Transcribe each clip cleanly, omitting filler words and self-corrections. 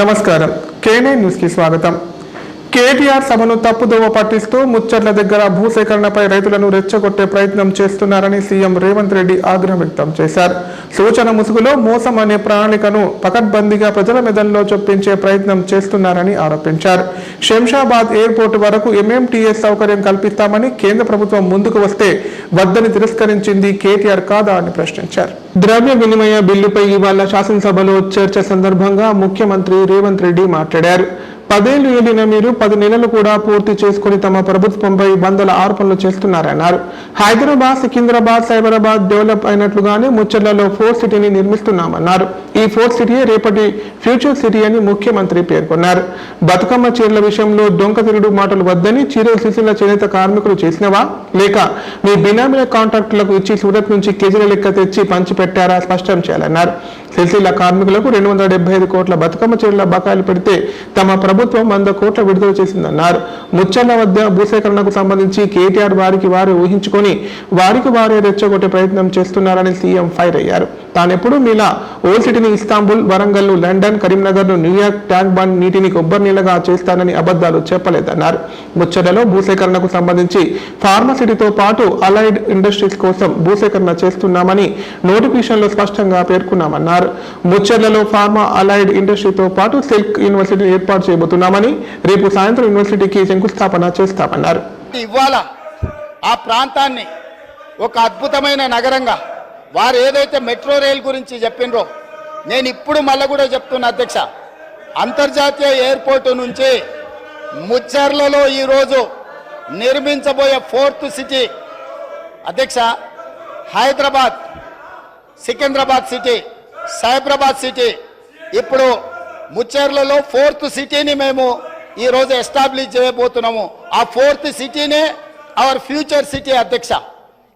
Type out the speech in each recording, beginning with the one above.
నమస్కారం కేనే న్యూస్ కి స్వాగతం. కేటీఆర్ సభను తప్పుదోవ పట్టిస్తూ ముచ్చట్ల దగ్గర భూసేకరణపై రైతులను రెచ్చగొట్టే ప్రయత్నం చేస్తున్నారని సీఎం రేవంత్ రెడ్డి ఆగ్రహం వ్యక్తం చేశారు. సూచన ముసుగులో మోసం అనే ప్రణాళికను పకడ్బందీగా ప్రజల మెదల్లో చొప్పించే ప్రయత్నం చేస్తున్నారని ఆరోపించారు. శంషాబాద్ ఎయిర్పోర్టు వరకు ఎంఎంటీఎస్ సౌకర్యం కల్పిస్తామని కేంద్ర ప్రభుత్వం ముందుకు వస్తే వద్దని తిరస్కరించింది కేటీఆర్ కాదా అని ప్రశ్నించారు. ద్రవ్య వినిమయ బిల్లుపై ఇవాళ శాసనసభలో చర్చ సందర్భంగా ముఖ్యమంత్రి రేవంత్ రెడ్డి మాట్లాడారు. 10 ఏళ్లు ఏలిన మీరు 10 నెలలు కూడా పూర్తి చేసుకుని తమ ప్రభుత్వంపై వందల ఆరోపణలు చేస్తున్నారన్నారు. హైదరాబాద్, సికింద్రాబాద్, సైబరాబాద్ డెవలప్ అయినట్లుగానే ముచ్చర్లలో 4 సిటీని నిర్మిస్తున్నామన్నారు. ఈ 4 సిటీయే రేపటి ఫ్యూచర్ సిటీ అని ముఖ్యమంత్రి పేర్కొన్నారు. బతుకమ్మ చీరల విషయంలో డొంక తిరుడు మాటలు వద్దని చీరల సిసిల చేనేత కార్మికులు చేసినవా లేక మీ బినామీల కాంట్రాక్టులకు ఇచ్చి సూరత్ నుంచి కేజీల లెక్క తెచ్చి పంచిపెట్టారా స్పష్టం చేయాలన్నారు. సిసిల కార్మికులకు 275 కోట్ల బతుకమ్మ చీరల బకాయిలు పెడితే తమ ప్రభుత్వం 100 కోట్ల విడుదల చేసిందన్నారు. ముచ్చర్ల వద్ద భూసేకరణకు సంబంధించి కేటీఆర్ వారికి వారే ఊహించుకొని వారికి వారే రెచ్చగొట్టే ప్రయత్నం చేస్తున్నారని సీఎం ఫైర్ అయ్యారు. తానెప్పుడు మీలా ఓల్డ్ సిటీని Istanbul, Warangal, London, Karimnagar, New York, tank bund నీటిని కొబ్బరి నీళ్ళగా చేస్తానని అబద్ధాలు చెప్పలేదన్నారు. ముచ్చర్లలో భూసేకరణకు సంబంధించి ఫార్మసిటీతో పాటు అలైడ్ ఇండస్ట్రీస్ కోసం భూసేకరణ చేస్తున్నామని నోటిఫికేషన్లో స్పష్టంగా పేర్కొన్నామన్నారు. ముచ్చర్లలో ఫార్మా అలైడ్ ఇండస్ట్రీతో పాటు సిల్క్ యూనివర్సిటీ ఏర్పాటు చేయబోతున్నామని, రేపు సాయంత్రం యూనివర్సిటీకి శంకుస్థాపన చేస్తామన్నారు. ఇవాళ ఆ ప్రాంతాన్ని ఒక అద్భుతమైన నగరంగా వారు ఏదైతే మెట్రో రైల్ గురించి చెప్పినరో నేను ఇప్పుడు మళ్ళీ కూడా చెప్తున్నా అధ్యక్ష, అంతర్జాతీయ ఎయిర్పోర్టు నుంచి ముచ్చర్లలో ఈరోజు నిర్మించబోయే 4th సిటీ అధ్యక్ష, హైదరాబాద్, సికింద్రాబాద్ సిటీ, సైబరాబాద్ సిటీ, ఇప్పుడు ముచ్చేర్లలో 4th సిటీని మేము ఈరోజు ఎస్టాబ్లిష్ చేయబోతున్నాము. ఆ 4th సిటీనే అవర్ ఫ్యూచర్ సిటీ అధ్యక్ష.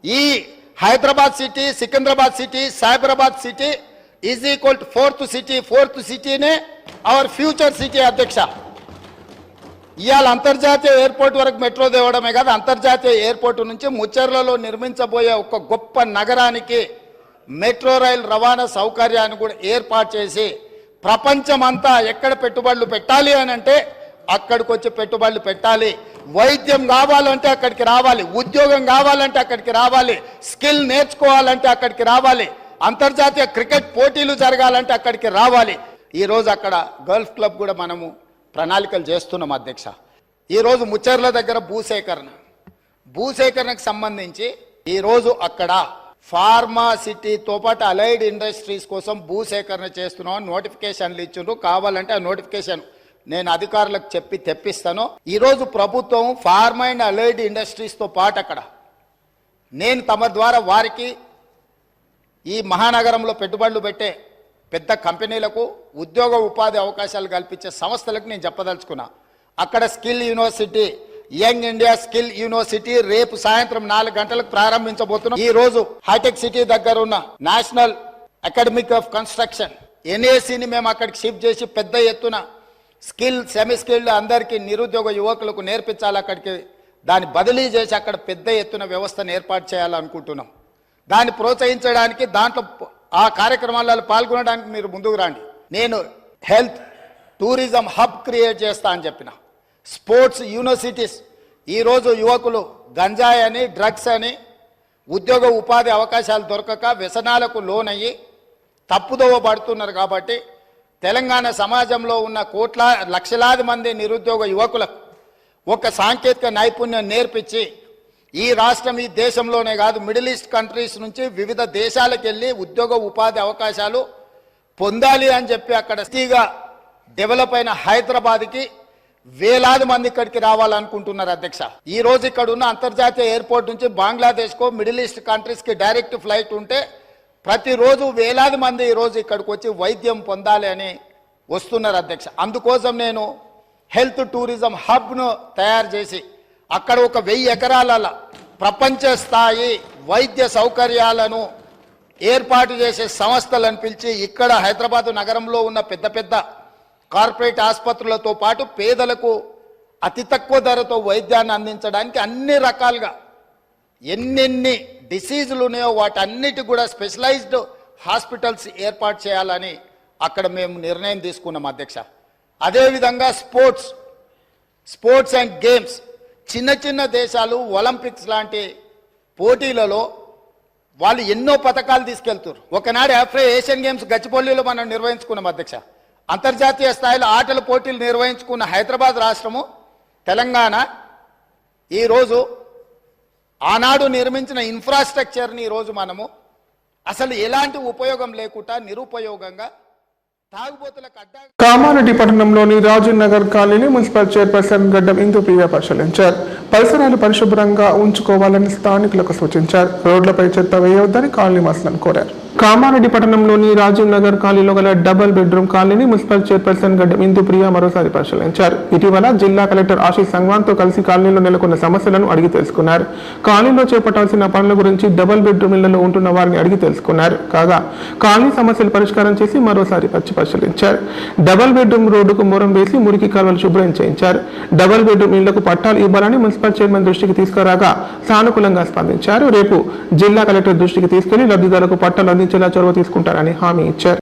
ఈ Hyderabad city, Secunderabad city, Cyberabad city is equal to 4th city. 4th సిటీనే అవర్ ఫ్యూచర్ సిటీ అధ్యక్ష. ఇవాళ అంతర్జాతీయ ఎయిర్పోర్ట్ వరకు మెట్రో తేవడమే కాదు, అంతర్జాతీయ ఎయిర్పోర్టు నుంచి ముచ్చెర్లలో నిర్మించబోయే ఒక గొప్ప నగరానికి మెట్రో రైల్ రవాణా సౌకర్యాన్ని కూడా ఏర్పాటు చేసి ప్రపంచమంతా ఎక్కడ పెట్టుబడులు పెట్టాలి అని అంటే అక్కడికి వచ్చి పెట్టుబడులు పెట్టాలి. వైద్యం కావాలంటే అక్కడికి రావాలి, ఉద్యోగం కావాలంటే అక్కడికి రావాలి, స్కిల్ నేర్చుకోవాలంటే అక్కడికి రావాలి, అంతర్జాతీయ క్రికెట్ పోటీలు జరగాలంటే అక్కడికి రావాలి. ఈరోజు అక్కడ గల్ఫ్ క్లబ్ కూడా మనము ప్రణాళికలు చేస్తున్నాం అధ్యక్ష. ఈరోజు ముచ్చర్ల దగ్గర భూసేకరణకు సంబంధించి ఈరోజు అక్కడ ఫార్మా సిటీతో పాటు అలైడ్ ఇండస్ట్రీస్ కోసం భూసేకరణ చేస్తున్నాం. నోటిఫికేషన్లు ఇచ్చిండ్రు, కావాలంటే ఆ నోటిఫికేషన్ నేను అధికారులకు చెప్పి తెప్పిస్తాను. ఈరోజు ప్రభుత్వం ఫార్మా అండ్ అలైడ్ ఇండస్ట్రీస్తో పాటు అక్కడ నేను తమ ద్వారా వారికి ఈ మహానగరంలో పెట్టుబడులు పెట్టే పెద్ద కంపెనీలకు ఉద్యోగ ఉపాధి అవకాశాలు కల్పించే సంస్థలకు నేను చెప్పదలుచుకున్నా. అక్కడ skill university, young India skill university రేపు సాయంత్రం 4 గంటలకు ప్రారంభించబోతున్నాం. ఈ రోజు హైటెక్ సిటీ దగ్గర ఉన్న నేషనల్ అకాడమిక్ ఆఫ్ కన్స్ట్రక్షన్ NACని మేము అక్కడికి షిఫ్ట్ చేసి పెద్ద ఎత్తున స్కిల్, సెమీ స్కిల్డ్ అందరికీ నిరుద్యోగ యువకులకు నేర్పించాలి. అక్కడికి దాన్ని బదిలీ చేసి అక్కడ పెద్ద ఎత్తున వ్యవస్థను ఏర్పాటు చేయాలనుకుంటున్నాం. దాన్ని ప్రోత్సహించడానికి, దాంట్లో ఆ కార్యక్రమాలలో పాల్గొనడానికి మీరు ముందుకు రండి. నేను హెల్త్ టూరిజం హబ్ క్రియేట్ చేస్తా అని చెప్పిన. స్పోర్ట్స్ యూనివర్సిటీస్, ఈరోజు యువకులు గంజాయి అని, డ్రగ్స్ అని, ఉద్యోగ ఉపాధి అవకాశాలు దొరకక వ్యసనాలకు లోనయ్యి తప్పుదోవ పడుతున్నారు. కాబట్టి తెలంగాణ సమాజంలో ఉన్న లక్షలాది మంది నిరుద్యోగ యువకులకు ఒక సాంకేతిక నైపుణ్యం నేర్పించి ఈ రాష్ట్రం, ఈ దేశంలోనే కాదు మిడిల్ ఈస్ట్ కంట్రీస్ నుంచి వివిధ దేశాలకు వెళ్ళి ఉద్యోగ ఉపాధి అవకాశాలు పొందాలి అని చెప్పి అక్కడ సిటీగా డెవలప్ అయిన హైదరాబాద్కి వేలాది మంది ఇక్కడికి రావాలనుకుంటున్నారు అధ్యక్ష. ఈ రోజు ఇక్కడ ఉన్న అంతర్జాతీయ ఎయిర్పోర్ట్ నుంచి బంగ్లాదేశ్కో మిడిల్ ఈస్ట్ కంట్రీస్కి డైరెక్ట్ ఫ్లైట్ ఉంటే ప్రతిరోజు వేలాది మంది ఈరోజు ఇక్కడికి వచ్చి వైద్యం పొందాలి అని వస్తున్నారు అధ్యక్ష. అందుకోసం నేను హెల్త్ టూరిజం హబ్ను తయారు చేసి అక్కడ ఒక 1000 ఎకరాల ప్రపంచ స్థాయి వైద్య సౌకర్యాలను ఏర్పాటు చేసే సంస్థలను పిలిచి ఇక్కడ హైదరాబాద్ నగరంలో ఉన్న పెద్ద పెద్ద కార్పొరేట్ ఆసుపత్రులతో పాటు పేదలకు అతి తక్కువ ధరతో వైద్యాన్ని అందించడానికి అన్ని రకాలుగా ఎన్నెన్ని డిసీజులు ఉన్నాయో వాటన్నిటి కూడా స్పెషలైజ్డ్ హాస్పిటల్స్ ఏర్పాటు చేయాలని అక్కడ మేము నిర్ణయం తీసుకున్నాం అధ్యక్ష. అదేవిధంగా స్పోర్ట్స్ అండ్ గేమ్స్, చిన్న చిన్న దేశాలు ఒలింపిక్స్ లాంటి పోటీలలో వాళ్ళు ఎన్నో పథకాలు తీసుకెళ్తారు. ఒకనాడు ఏషియన్ గేమ్స్ గచ్చిబౌలిలో మనం నిర్వహించుకున్నాం అధ్యక్ష. అంతర్జాతీయ స్థాయిలో ఆటల పోటీలు నిర్వహించుకున్న హైదరాబాద్ రాష్ట్రము, తెలంగాణ ఈరోజు ఆనాడు నిర్మించిన ఇన్ఫ్రాస్ట్రక్చర్ని ఈరోజు మనము అసలు ఎలాంటి ఉపయోగం లేకుండా నిరుపయోగంగా తాగుబోతులకు అడ్డా. కామారెడ్డి పట్టణంలోని Rajiv Nagar colony municipal chairperson Gaddam Indupriya పరిశీలించారు. పరిసరాలు పరిశుభ్రంగా ఉంచుకోవాలని స్థానికులకు సూచించారు. రోడ్లపై చెత్త వేయవద్దని కాలనీ వాసులను కోరారు. కామారెడ్డి పట్టణంలోని రాజీవ్ నగర్ కాలనీలో గల double bedroom కాలనీని municipal chairperson Gaddam Indupriya మరోసారి పరిశీలించారు. ఇటీవల జిల్లా కలెక్టర్ ఆశీష్ సంగ్వాన్తో కలిసి కాలనీలో నెలకొన్న సమస్యలను అడిగి తెలుసుకున్నారు. కాలనీలో చేపట్టాల్సిన పనుల గురించి డబుల్ బెడ్రూమ్ ఇళ్లలో ఉంటున్న వారిని అడిగి తెలుసుకున్నారు. కాగా కాలనీ సమస్యలు పరిష్కారం చేసి మరోసారి పరిశీలించారు. డబుల్ బెడ్రూమ్ రోడ్డుకు మూరం వేసి మురికి కాలువలు శుభ్రం చేయించారు. డబుల్ బెడ్రూమ్ ఇళ్లకు పట్టాలు ఇవ్వాలని మున్సిపల్ చైర్మన్ దృష్టికి తీసుకురాగా సానుకూలంగా స్పందించారు. రేపు జిల్లా కలెక్టర్ దృష్టికి తీసుకెళ్లి లబ్ధిదారులకు పట్టాలు అందించేలా చొరవ తీసుకుంటారని హామీ ఇచ్చారు.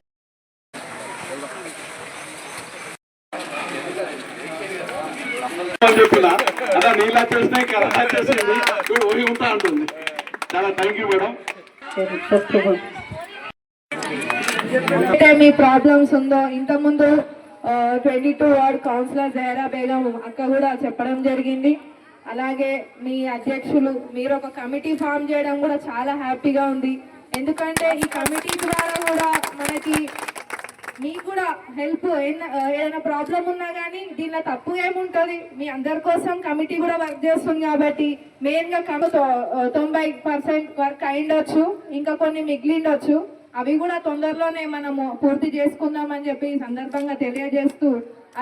మీ ప్రాబ్లమ్స్ ఉందో ఇంతకుముందు 22 వార్డ్ కౌన్సిలర్ జహరా బేగం అక్క కూడా చెప్పడం జరిగింది. అలాగే మీ అధ్యక్షులు మీరు ఒక కమిటీ ఫామ్ చేయడం కూడా చాలా హ్యాపీగా ఉంది. ఎందుకంటే ఈ కమిటీ ద్వారా కూడా మనకి మీకు కూడా హెల్ప్, ఏదైనా ప్రాబ్లం ఉన్నా కానీ దీనిలో తప్పు ఏముంటుంది, మీ అందరి కోసం కమిటీ కూడా వర్క్ చేస్తుంది. కాబట్టి మెయిన్గా 90% వర్క్ అయిండొచ్చు, ఇంకా కొన్ని మిగిలిండొచ్చు. అవి కూడా తొందరలోనే మనము పూర్తి చేసుకుందామని చెప్పి ఈ సందర్భంగా తెలియజేస్తూ,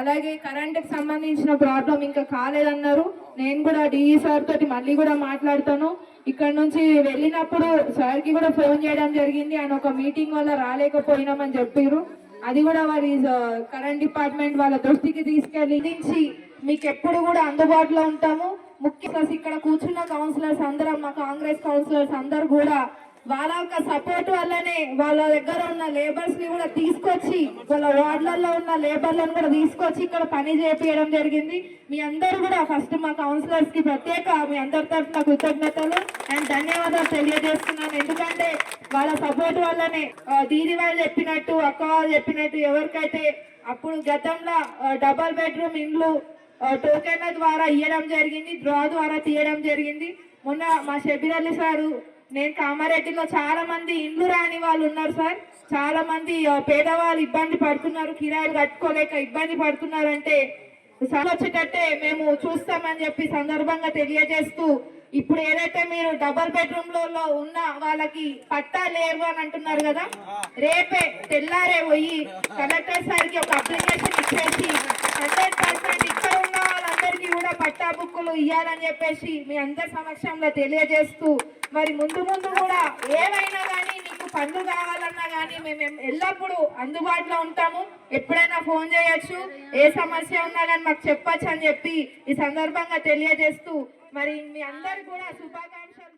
అలాగే కరెంటుకి సంబంధించిన ప్రాబ్లం ఇంకా కాలేదన్నారు. నేను కూడా డిఈ సార్ తోటి మళ్ళీ కూడా మాట్లాడతాను. ఇక్కడ నుంచి వెళ్ళినప్పుడు సార్కి కూడా ఫోన్ చేయడం జరిగింది. ఆయన ఒక మీటింగ్ వల్ల రాలేకపోయినామని చెప్పారు. అది కూడా వారి కరెంట్ డిపార్ట్మెంట్ వాళ్ళ దృష్టికి తీసుకెళ్ళి మీకు ఎప్పుడు కూడా అందుబాటులో ఉంటాము. ముఖ్యంగా ఇక్కడ కూర్చున్న కౌన్సిలర్స్ అందరం, మా కాంగ్రెస్ కౌన్సిలర్స్ అందరు కూడా వాళ్ళ యొక్క సపోర్ట్ వల్లనే వాళ్ళ దగ్గర ఉన్న లేబర్స్ ని కూడా తీసుకొచ్చి, వాళ్ళ వార్డులలో ఉన్న లేబర్లను కూడా తీసుకొచ్చి ఇక్కడ పని చేపించడం జరిగింది. మీ అందరూ కూడా ఫస్ట్ మా కౌన్సిలర్స్ కి ప్రత్యేక మీ అందరి తరఫున కృతజ్ఞతలు అండ్ ధన్యవాదాలు తెలియజేస్తున్నాను. ఎందుకంటే వాళ్ళ సపోర్ట్ వల్లనే దీది వాళ్ళు చెప్పినట్టు, అక్క వాళ్ళు చెప్పినట్టు, ఎవరికైతే అప్పుడు గతంలో డబల్ బెడ్రూమ్ ఇండ్లు టోకెన్ల ద్వారా ఇవ్వడం జరిగింది, డ్రా ద్వారా తీయడం జరిగింది. మొన్న మా షబీర్ అలీ సారు, నేను కామారెడ్డిలో చాలా మంది ఇండ్లు రాని వాళ్ళు ఉన్నారు సార్. చాలా మంది పేదవాళ్ళు ఇబ్బంది పడుతున్నారు, కిరాయిలు కట్టుకోలేక ఇబ్బంది పడుతున్నారంటే వచ్చేటట్టే మేము చూస్తామని చెప్పి సందర్భంగా తెలియజేస్తూ, ఇప్పుడు ఏదైతే మీరు డబల్ బెడ్రూమ్లలో ఉన్న వాళ్ళకి పట్టా లేవు అని అంటున్నారు కదా, రేపే తెల్లారే పోయి కలెక్టర్ సార్కి ఒక అప్లికేషన్ ఇచ్చేసి 100% ఇక్కడ ఉన్న వాళ్ళందరికీ కూడా పట్టా బుక్కులు ఇవ్వాలని చెప్పేసి మీ అందరి సమక్షంలో తెలియజేస్తూ, మరి ముందు కూడా ఏమైనా కానీ మీకు పనులు కావాలన్నా కానీ మేము ఎల్లప్పుడూ అందుబాటులో ఉంటాము. ఎప్పుడైనా ఫోన్ చేయొచ్చు, ఏ సమస్య ఉన్నా కానీ మాకు చెప్పచ్చు అని చెప్పి ఈ సందర్భంగా తెలియజేస్తూ, మరి మీ అందరు కూడా శుభాకాంక్షలు.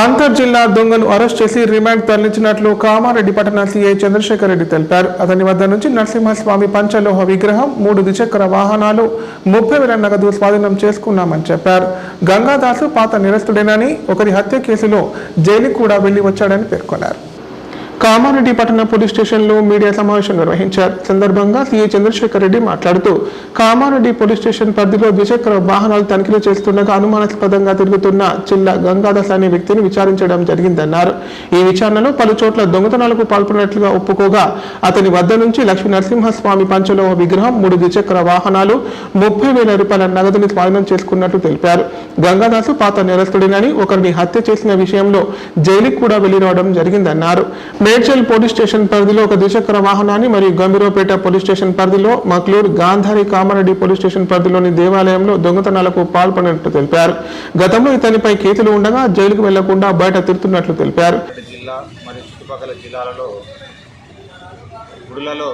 అంతర్జిల్లా దొంగను అరెస్ట్ చేసి రిమాండ్ తరలించినట్లు కామారెడ్డి పట్టణ సీఐ చంద్రశేఖర్ రెడ్డి తెలిపారు. అతని వద్ద నుంచి నరసింహస్వామి పంచలోహ విగ్రహం, 3 ద్విచక్ర వాహనాలు, 30,000 నగదు స్వాధీనం చేసుకున్నామని చెప్పారు. గంగాదాసు పాత నిరస్తుడేనని, ఒకరి హత్య కేసులో జైలుకు కూడా వెళ్లి వచ్చాడని పేర్కొన్నారు. కామారెడ్డి పట్టణ పోలీస్ స్టేషన్లో మీడియా సమావేశం నిర్వహించారు. సందర్భంగా సీఐ చంద్రశేఖర్ రెడ్డి మాట్లాడుతూ, కామారెడ్డి పోలీస్ స్టేషన్ పరిధిలో ద్విచక్ర వాహనాలు తనిఖీలు చేస్తుండగా అనుమానాస్పదంగా తిరుగుతున్న చిల్ల గంగాదాస్ అనే వ్యక్తిని విచారించడం జరిగిందన్నారు. ఈ విచారణలో పలు చోట్ల దొంగతనాలకు పాల్పడినట్లుగా ఒప్పుకోగా, అతని వద్ద నుంచి లక్ష్మీ నరసింహస్వామి పంచలోహ విగ్రహం, 3 ద్విచక్ర వాహనాలు, 30,000 రూపాయల నగదుని స్వాధీనం చేసుకున్నట్లు తెలిపారు. గంగాదాసు పాత నేరస్తుడేనని, ఒకరిని హత్య చేసిన విషయంలో జైలుకు కూడా వెళ్లి రావడం జరిగిందన్నారు. మేడ్చల్ పోలీస్ స్టేషన్ పరిధిలో ఒక ద్విచక్ర వాహనాన్ని మరియు గంభీరపేట పోలీస్ స్టేషన్ పరిధిలో మక్లూర్, గాంధారి, కామారెడ్డి పోలీస్ స్టేషన్ పరిధిలోని దేవాలయంలో దొంగతనాలకు పాల్పడినట్లు తెలిపారు. గతంలో ఇతనిపై కేసులు ఉండగా జైలుకు వెళ్లకుండా బయట తిరుగుతున్నట్లు తెలిపారు. జిల్లా మరియు చుట్టుపక్కల జిల్లాలలో గుడులలో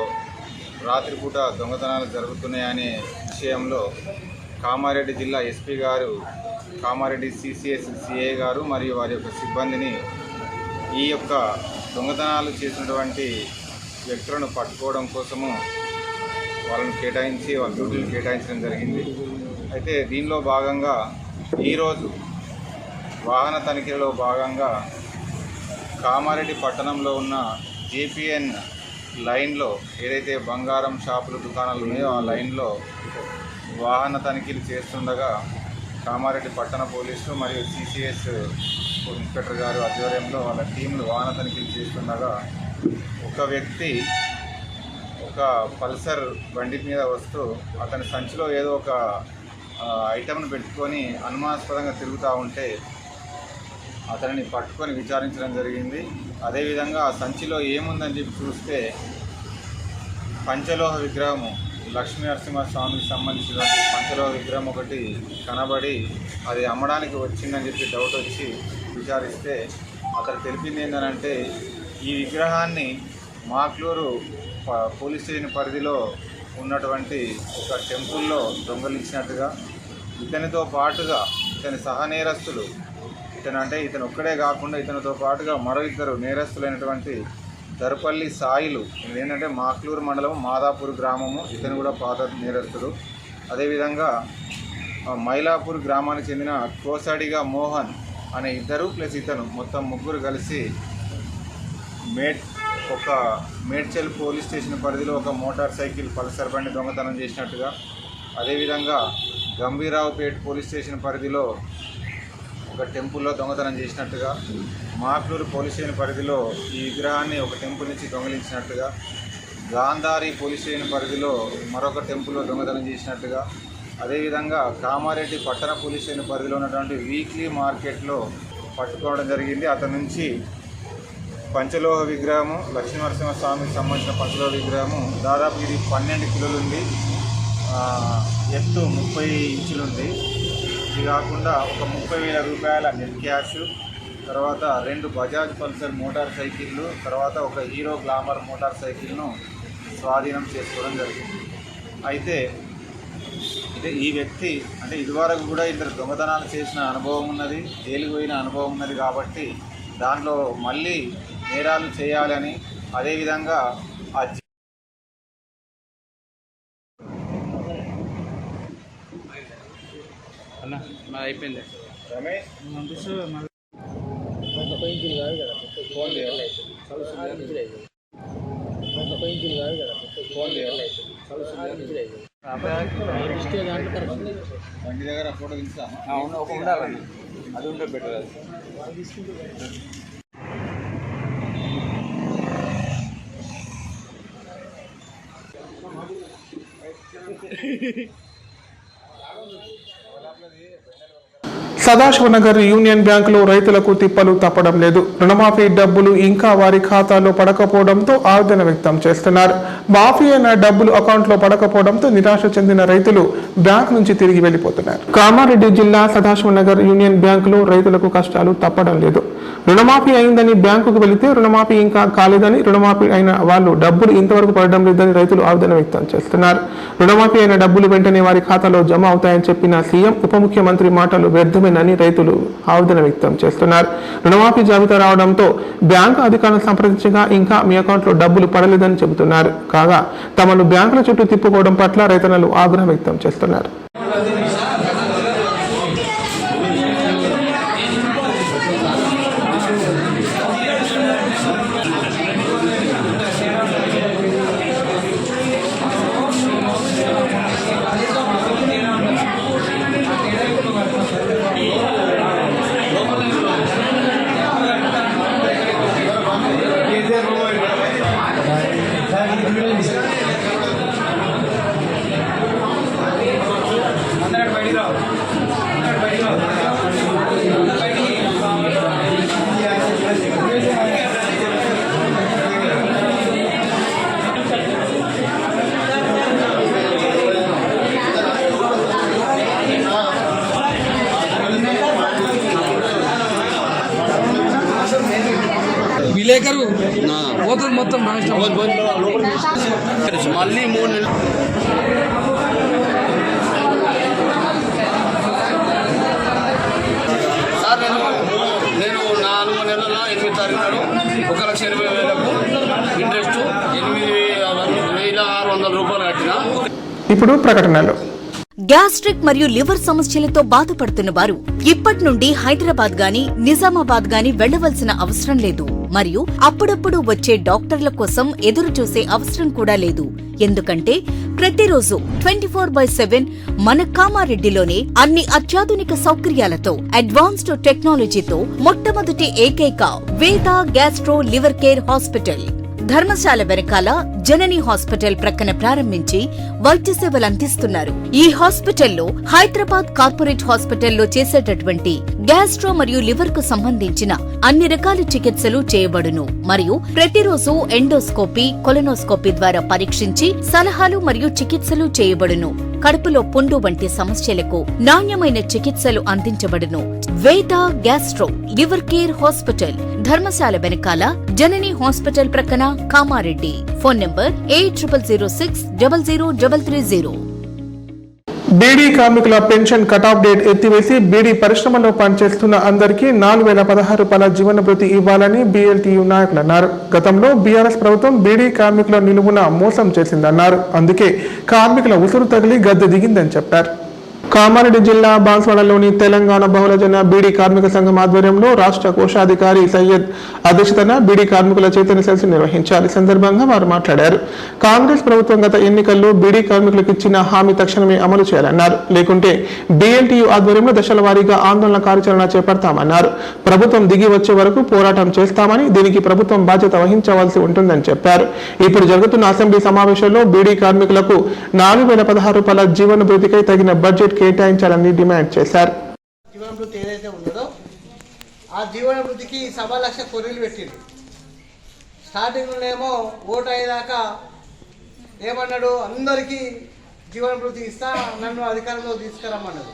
రాత్రిపూట దొంగతనాలు జరుగుతున్నాయనే విషయంలో కామారెడ్డి జిల్లా ఎస్పీ గారు, కామారెడ్డి సిసిఎస్ సిఐ గారు మరియు వారి యొక్క సిబ్బందిని ఈ యొక్క దొంగతనాలు చేసినటువంటి వ్యక్తులను పట్టుకోవడం కోసము వాళ్ళని కేటాయించి వాళ్ళ డ్యూటీలు కేటాయించడం జరిగింది. అయితే దీనిలో భాగంగా ఈరోజు వాహన తనిఖీలో భాగంగా కామారెడ్డి పట్టణంలో ఉన్న జేపీఎన్ లైన్లో ఏదైతే బంగారం షాపులు దుకాణాలు ఉన్నాయో ఆ లైన్లో వాహన తనిఖీలు చేస్తుండగా కామారెడ్డి పట్టణ పోలీసులు మరియు సిసిఎస్ ఇన్స్పెక్టర్ గారు ఆధ్వర్యంలో వాళ్ళ టీంలు వాహన తనిఖీలు చేస్తుండగా ఒక వ్యక్తి ఒక పల్సర్ బండి మీద వస్తూ అతని సంచిలో ఏదో ఒక ఐటమ్ను పెట్టుకొని అనుమానాస్పదంగా తిరుగుతూ ఉంటే అతనిని పట్టుకొని విచారించడం జరిగింది. అదేవిధంగా ఆ సంచిలో ఏముందని చెప్పి చూస్తే పంచలోహ విగ్రహము లక్ష్మీ నరసింహస్వామికి సంబంధించినటువంటి పంచలోహ విగ్రహం ఒకటి కనబడి అది అమ్మడానికి వచ్చిందని చెప్పి డౌట్ వచ్చి విచారిస్తే అతను తెలిపింది ఏంటంటే ఈ విగ్రహాన్ని మాక్లూరు పోలీస్ స్టేషన్ పరిధిలో ఉన్నటువంటి ఒక టెంపుల్లో దొంగలించినట్టుగా, ఇతనితో పాటుగా ఇతని సహనేరస్తులు ఇతను ఒక్కడే కాకుండా ఇతనితో పాటుగా మరో ఇద్దరు నేరస్తులైనటువంటి దర్పల్లి సాయిలు, ఏంటంటే మాక్లూరు మండలం మాదాపూర్ గ్రామము, ఇతను కూడా పాత నేరస్తుడు. అదేవిధంగా మైలాపూర్ గ్రామానికి చెందిన కోసాడిగా మోహన్ అనే ఇద్దరు ప్లస్ ఇతను మొత్తం ముగ్గురు కలిసి మేడ్చల్ పోలీస్ స్టేషన్ పరిధిలో ఒక మోటార్ సైకిల్ పల్సర్ బండి దొంగతనం చేసినట్టుగా, అదేవిధంగా గంభీరావుపేట్ పోలీస్ స్టేషన్ పరిధిలో ఒక టెంపుల్లో దొంగతనం చేసినట్టుగా, మాక్లూరు పోలీస్ స్టేషన్ పరిధిలో ఈ విగ్రహాన్ని ఒక టెంపుల్ నుంచి దొంగలించినట్టుగా, గాంధారి పోలీస్ స్టేషన్ పరిధిలో మరొక టెంపుల్లో దొంగతనం చేసినట్టుగా, అదేవిధంగా కామారెడ్డి పట్టణ పోలీస్ స్టేషన్ పరిధిలో ఉన్నటువంటి వీక్లీ మార్కెట్లో పట్టుకోవడం జరిగింది. అతని నుంచి పంచలోహ విగ్రహము లక్ష్మీనరసింహస్వామికి సంబంధించిన పంచలోహ విగ్రహము దాదాపు ఇది 12 కిలోలు ఉంది, ఎత్తు 30 ఇంచులు ఉంది. ఇది కాకుండా ఒక 30,000 రూపాయల నెట్ క్యాష్, తర్వాత 2 బజాజ్ పల్సర్ మోటార్ సైకిళ్ళు, తర్వాత ఒక హీరో గ్లామర్ మోటార్ సైకిల్ను స్వాధీనం చేసుకోవడం జరిగింది. అయితే ఈ వ్యక్తి ఇదివరకు కూడా ఇద్దరు దొంగతనాలు చేసిన అనుభవం ఉన్నది, జైలుకు పోయిన అనుభవం ఉన్నది. కాబట్టి దాంట్లో మళ్ళీ నేరాలు చేయాలని, అదేవిధంగా అయిపోయింది బండి దగ్గర ఫోటో తీస్తాను ఉండాలండి, అది ఉంటే బెటర్. సదాశివనగర్ యూనియన్ బ్యాంకులో రైతులకు తిప్పలు తప్పడం లేదు. రుణమాఫీ డబ్బులు ఇంకా వారి ఖాతాలో పడకపోవడంతో ఆవేదన వ్యక్తం చేస్తున్నారు. మాఫీ అయిన డబ్బులు అకౌంట్లో పడకపోవడంతో నిరాశ చెందిన రైతులు బ్యాంక్ నుంచి తిరిగి వెళ్లిపోతున్నారు. కామారెడ్డి జిల్లా సదాశివనగర్ యూనియన్ బ్యాంకులో రైతులకు కష్టాలు తప్పడం లేదు. రుణమాఫీ అయిందని బ్యాంకుకు వెళితే రుణమాఫీ ఇంకా కాలేదని, రుణమాఫీ అయిన వాళ్ళు డబ్బులు ఇంతవరకు పడడం లేదని రైతులు ఆవేదన వ్యక్తం చేస్తున్నారు. రుణమాఫీ అయిన డబ్బులు వెంటనే వారి ఖాతాలో జమ అవుతాయని చెప్పిన సీఎం, ఉప ముఖ్యమంత్రి మాటలు వ్యర్థమేనని రైతులు ఆవేదన వ్యక్తం చేస్తున్నారు. రుణమాఫీ జాబితా రావడంతో బ్యాంకు అధికారులను సంప్రదించగా ఇంకా మీ అకౌంట్లో డబ్బులు పడలేదని చెబుతున్నారు. కాగా తమను బ్యాంకుల చుట్టూ తిప్పుకోవడం పట్ల రైతన్నలు ఆగ్రహం వ్యక్తం చేస్తున్నారు. విలేకరు పోతుంది మొత్తం మళ్ళీ 3 నెలలు సార్ నేను 4 నెలల 8 తారీఖు 1,80,000 ఇంట్రెస్ట్ 8,600 రూపాయలు కట్టిన. ఇప్పుడు ప్రకటనలు. గ్యాస్ట్రిక్ మరియు లివర్ సమస్యలతో బాధపడుతున్న వారు ఇప్పటి నుండి హైదరాబాద్ గాని నిజామాబాద్ గాని వెళ్లవలసిన అవసరం లేదు మరియు అప్పుడప్పుడు వచ్చే డాక్టర్ల కోసం ఎదురు చూసే అవసరం కూడా లేదు. ఎందుకంటే ప్రతిరోజు 24/7 మన కామారెడ్డిలోనే అన్ని అత్యాధునిక సౌకర్యాలతో అడ్వాన్స్డ్ టెక్నాలజీతో మొట్టమొదటి ఏకైక వేద gastro liver care hospital Dharamshala వెనకాల జనని హాస్పిటల్ ప్రక్కన ప్రారంభించి వైద్య సేవలు అందిస్తున్నారు. ఈ హాస్పిటల్లో హైదరాబాద్ కార్పొరేట్ హాస్పిటల్లో చేసేటటువంటి గ్యాస్ట్రో మరియు లివర్ కు సంబంధించిన అన్ని రకాల చికిత్సలు చేయబడును మరియు ప్రతిరోజు ఎండోస్కోపీ, కొలనోస్కోపీ ద్వారా పరీక్షించి సలహాలు మరియు చికిత్సలు చేయబడును. కడుపులో పుండు వంటి సమస్యలకు నాణ్యమైన చికిత్సలు అందించబడును. వేద gastro liver care hospital Dharamshala వెనకాల జనని హాస్పిటల్ ప్రక్కన కామారెడ్డి. Phone number 8006000330. బీడీ కార్మికుల పెన్షన్ కటాఫ్ డేట్ ఎత్తివేసి బీడీ పరిశ్రమలో పనిచేస్తున్న అందరికీ 4,016 రూపాయల జీవన భృతి ఇవ్వాలని బీఎల్టీయూ నాయకులు అన్నారు. గతంలో బీఆర్ఎస్ ప్రభుత్వం బీడీ కార్మికుల నిలువున మోసం చేసిందన్నారు. అందుకే కార్మికుల ఉసురు తగిలి గద్దె దిగిందని చెప్పారు. కామారెడ్డి జిల్లా బాన్స్వాడలోని తెలంగాణ బహుళజన బీడీ కార్మిక సంఘం ఆధ్వర్యంలో రాష్ట్ర కోశాధికారి సయ్యద్ అధ్యక్షతన బీడీ కార్మికుల చైతన్య సదస్సు నిర్వహించారు. ఈ సందర్భంగా వారు మాట్లాడారు. కాంగ్రెస్ ప్రభుత్వం గత ఎన్నికల్లో బీడీ కార్మికులకు ఇచ్చిన హామీ తక్షణమే అమలు చేయాలన్నారు. లేకుంటే బీఎల్టీయూ ఆధ్వర్యంలో దశల వారీగా ఆందోళన కార్యాచరణ చేపడతామన్నారు. ప్రభుత్వం దిగి వచ్చే వరకు పోరాటం చేస్తామని, దీనికి ప్రభుత్వం బాధ్యత వహించవలసి ఉంటుందని చెప్పారు. ఇప్పుడు జరుగుతున్న అసెంబ్లీ సమావేశంలో బీడీ కార్మికులకు 4,016 రూపాయల జీవన భృతికై తగిన బడ్జెట్ కేటాయించాలని డిమాండ్ చేశారు. జీవన వృత్తి ఏదైతే ఉన్నదో ఆ జీవన వృత్తికి 1,00,000 కొర్రీలు పెట్టిండు. స్టార్టింగ్లోనేమో ఓటు అయ్యేదాకా ఏమన్నాడు, అందరికీ జీవన వృత్తి ఇస్తా, నన్ను అధికారంలో తీసుకురమ్మన్నాడు.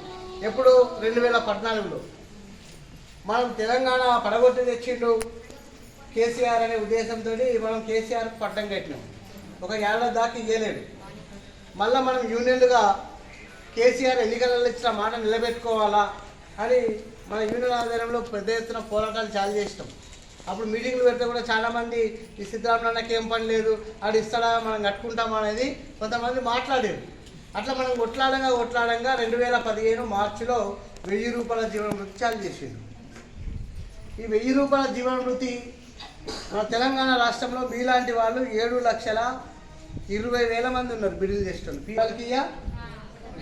ఎప్పుడు 2014లో మనం తెలంగాణ పడగొట్టి తెచ్చిండు కేసీఆర్ అనే ఉద్దేశంతో మనం కేసీఆర్ పట్టం కట్టినాం. ఒక ఏడాది దాకా ఇవ్వలేడు. మళ్ళీ మనం యూనియన్లుగా కేసీఆర్ ఎన్నికలలో ఇచ్చిన మాట నిలబెట్టుకోవాలా అని మన యూనియన్ ఆధ్వర్యంలో పెద్ద ఎత్తున పోరాటాలు చాలు చేసినాం. అప్పుడు మీటింగ్లు పెడితే కూడా చాలామంది ఈ సిద్ధరామన్నకి ఏం పని లేదు, ఆడు ఇస్తాడా, మనం కట్టుకుంటాం అనేది కొంతమంది మాట్లాడారు. అట్లా మనం కొట్లాడంగా 2015 మార్చిలో 1,000 రూపాయల జీవన వృత్తి చాలు చేసింది. ఈ 1,000 రూపాయల జీవన వృత్తి మన తెలంగాణ రాష్ట్రంలో మీలాంటి వాళ్ళు 7,20,000 మంది ఉన్నారు. బిడ్డలు చేస్తారు. పిల్లలకి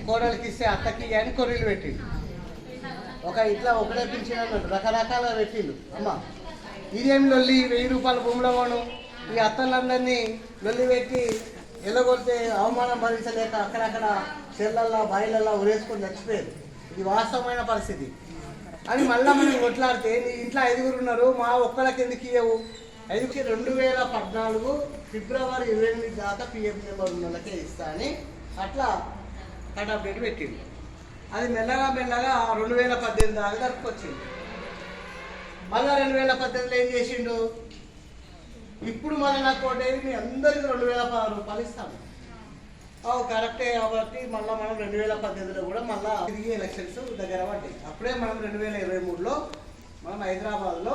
కోడలికి ఇస్తే అత్తకి అని కొర్రీలు పెట్టిండు. ఇట్లా ఒకటే పింఛన్ అన్నట్టు రకరకాలుగా పెట్టిండు. అమ్మ ఇదేం లొల్లి, 1,000 రూపాయల భూమిలో పోను ఈ అత్తలందరినీ లొల్లి పెట్టి ఎల్లగొడితే అవమానం భరించలేక అక్కడక్కడ చెర్లల్లో బాయిలల్లో ఉరేసుకొని చచ్చిపోయారు. ఇది వాస్తవమైన పరిస్థితి అని మళ్ళీ మనం కొట్లాడితే నీ ఇంట్లో 5 ఉన్నారు, మా ఒక్కళ్ళకి ఎందుకు ఇవ్వవు? 2014 ఫిబ్రవరి 28 దాకా పిఎఫ్ నెంబర్ ఉన్న వాళ్ళకే ఇస్తా అని అట్లా కట్ ఆఫ్ డేట్ పెట్టింది. అది మెల్లగా 2018 దాకా జరుపుకొచ్చింది. మళ్ళీ 2018లో ఏం చేసిండు, ఇప్పుడు మళ్ళీ నాకు కోటేది మీ అందరికీ 2,016 రూపాయలు ఇస్తాను. కరెక్టే కాబట్టి మళ్ళీ మనం 2018లో కూడా మళ్ళీ తిరిగి ఎలక్షన్స్ దగ్గర పడ్డాయి. అప్పుడే మనం 2023లో మనం హైదరాబాద్లో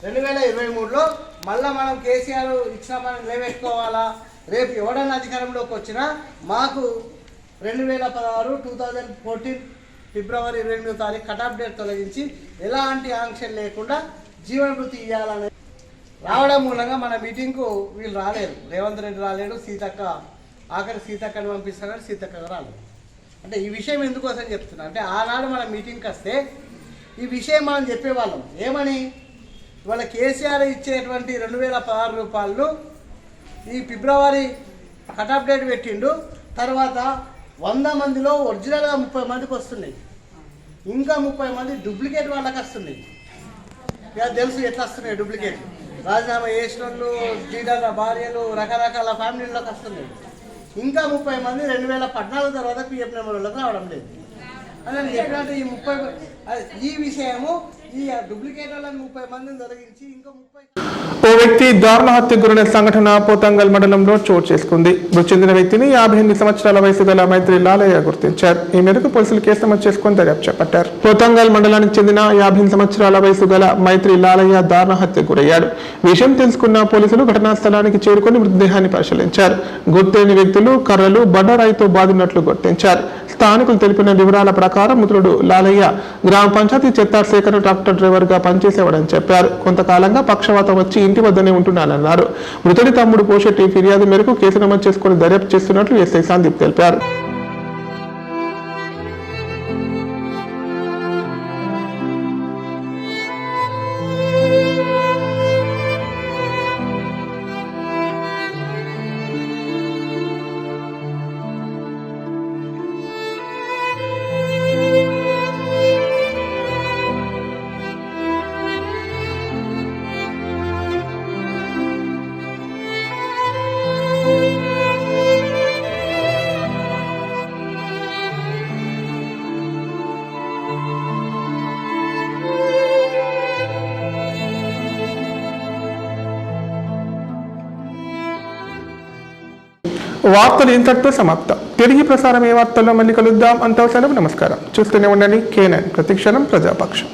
2023లో మళ్ళీ మనం కేసీఆర్ ఇచ్చిన మనం నిలబెట్టుకోవాలా. రేపు ఎవడన్నా అధికారంలోకి వచ్చినా మాకు 2016 2014 ఫిబ్రవరి 28వ తారీఖు కటాఫ్ డేట్ తొలగించి ఎలాంటి ఆంక్షన్ లేకుండా జీవన వృత్తి ఇవ్వాలని రావడం మూలంగా మన మీటింగ్కు వీళ్ళు రాలేరు. రేవంత్ రెడ్డి రాలేడు, సీతక్క ఆఖరి సీతక్కని పంపిస్తానని సీతక్క రాలేదు. అంటే ఈ విషయం ఎందుకోసం చెప్తున్నా అంటే ఆనాడు మన మీటింగ్కి వస్తే ఈ విషయం మనం చెప్పేవాళ్ళం. ఏమని, ఇవాళ కేసీఆర్ ఇచ్చేటువంటి 2,016 రూపాయలు ఈ ఫిబ్రవరి కటాఫ్ డేట్ పెట్టిండు. తర్వాత 100 మందిలో ఒరిజినల్గా 30 మందికి వస్తున్నాయి, ఇంకా 30 మంది డూప్లికేట్ వాళ్ళకి వస్తున్నాయి. ఇక తెలుసు ఎట్లా వస్తున్నాయి డూప్లికేట్. రాజీనామా చేసిన వాళ్ళు, జీడర్ల భార్యలు, రకరకాల ఫ్యామిలీలోకి వస్తున్నాయి. ఇంకా 30 మంది 2014 తర్వాత పిఎఫ్ నెంబర్ వాళ్ళకి రావడం లేదు అని నేను చెప్పినట్టు ఈ విషయము ఈ డూప్లికేట్ వాళ్ళని 30 మందిని తొలగించి ఇంకా 30. ఓ వ్యక్తి దారుణ హత్యకు గురైన సంఘటన పోతంగల్ మండలంలో చోటు చేసుకుంది. మృతి చెందిన వ్యక్తిని 58 సంవత్సరాల వయసు గల మైత్రి లాలయ్య గుర్తించారు. ఈ మేరకు పోలీసులు కేసు నమోదు చేసుకుని దర్యాప్తు చేపట్టారు. పోతంగల్ మండలానికి చెందిన 58 సంవత్సరాల వయసు గల మైత్రి లాలయ్య దారుణ హత్యకు గురయ్యాడు. విషయం తెలుసుకున్న పోలీసులు ఘటనా స్థలానికి చేరుకుని మృతదేహాన్ని పరిశీలించారు. గుర్తెని వ్యక్తులు కర్రలు బండరాయితో బాధినట్లు గుర్తించారు. స్థానికులు తెలిపిన వివరాల ప్రకారం మృతుడు లాలయ్య గ్రామ పంచాయతీ చెత్త సేకరణ ట్రాక్టర్ డ్రైవర్ గా పనిచేసేవాడని చెప్పారు. కొంతకాలంగా పక్షవాతం వచ్చి ఇంటి వద్దనే ఉంటున్నానన్నారు. మృతుడి తమ్ముడు పోషెట్టి ఫిర్యాదు మేరకు కేసు నమోదు చేసుకుని దర్యాప్తు చేస్తున్నట్లు ఎస్ఐ సందీప్ తెలిపారు. వార్తలు ఇంతటితో సమాప్తం. తిరిగి ప్రసారం ఏ వార్తల్లో మళ్ళీ కలుద్దాం. అంతవరకు సెలవు. నమస్కారం. చూస్తూనే ఉండండి K9 ప్రతిక్షణం ప్రజాపక్షం.